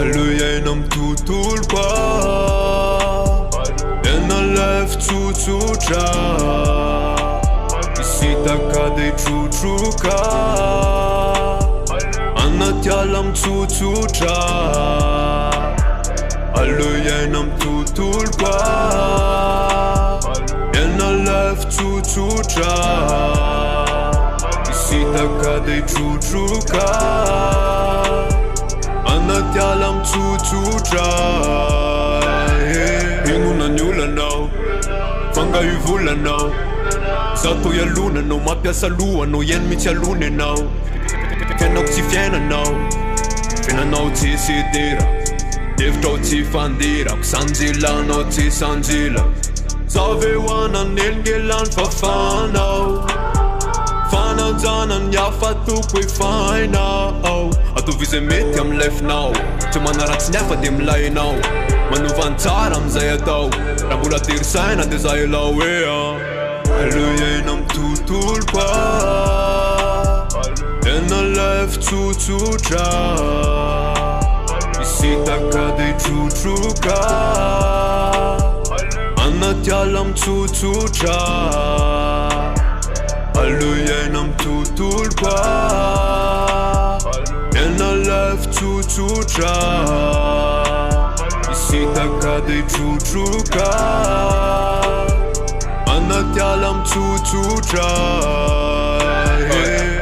Lui ei nam tutul qua Ena lef tsutsutsa Isita kadej tsutsuka Anatyalam tsutsutsa Lui ei nam tutul qua Ena lef tsutsutsa Isita kadej tsutsuka Anatyalam tsutsutsa Ingunanyulanao Fangayuvulanao Zato yalunanao Mapiasa luanao Yen mitsy alonanao Fiainao tsy fiainanao Fiainanao tsy sidira Hevitrao tsy fandirako Sanjilanao tsy sanjila Zave hoanan elgelan fafanao Fanajanan yafatoko ifainao Atovizay mety am lefinao Tsy manaratsy ny hafa de milainao Manovan'ny tsara amizay atao Raha mbola terisaina de zay lao Lui ei nam tutul qua Ena lef tsutsutra Isita kadej tsutsuka Anatyalam tsutsutra Lui ei nam tutul qua Ena lef tsutsutra Isita kadej tsutsuka Anatyalam tsutsutra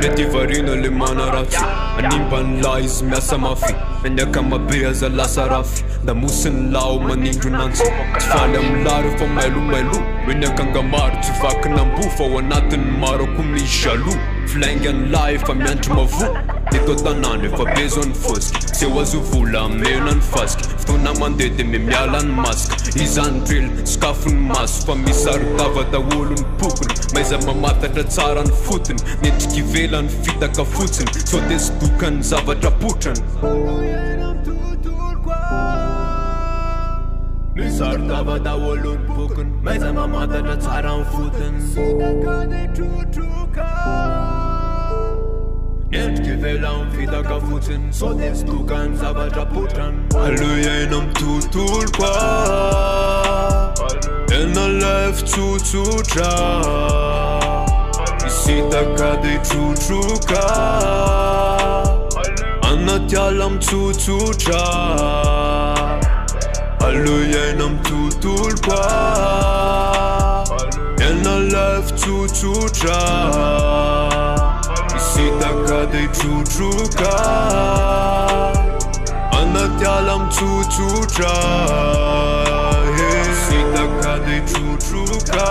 Mety varina le manaratsy Animban la izy miasa mafy Meniaka mabe aza lasa rafy Da mosin'ny lao manindro nantsy Tsy faly am lary fa mailomailo Meniaka angamaro tsy vakinambo Fa ao anatin'ny maro ako misy jaloux Filaingany la efa miantry mavo Teto tanany efa bezoany fosky Tsy eo azo vola amenany fasika Fotoana mandeha de me miala ny masika Izany drely sakafony maso Fa misarotava daholony pokony Maiza mamatatra tsara ny fotony Nendriky ivelany fitaka fotsiny So de sy dokany zavatra potrany Misarotava daholony pokony Maiza mamatatra tsara ny fotony Nendriky ivelany fitaka fotsiny So de sy dokany zavatra potrany Lui ei nam tutul qua Ena lef tsutsutra Isita kadej tsutsuka Anatyalam tsutsutra Lui ei nam tutul qua Ena lef tsutsutra Isita kadej tsutsuka Anatyalam tsutsutra Isita kadej tsutsuka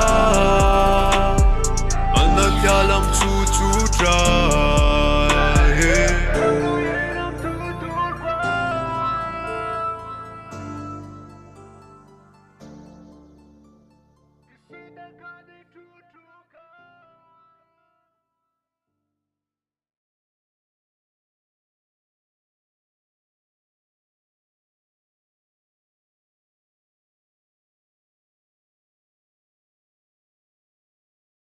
Anatyalam tsutsutra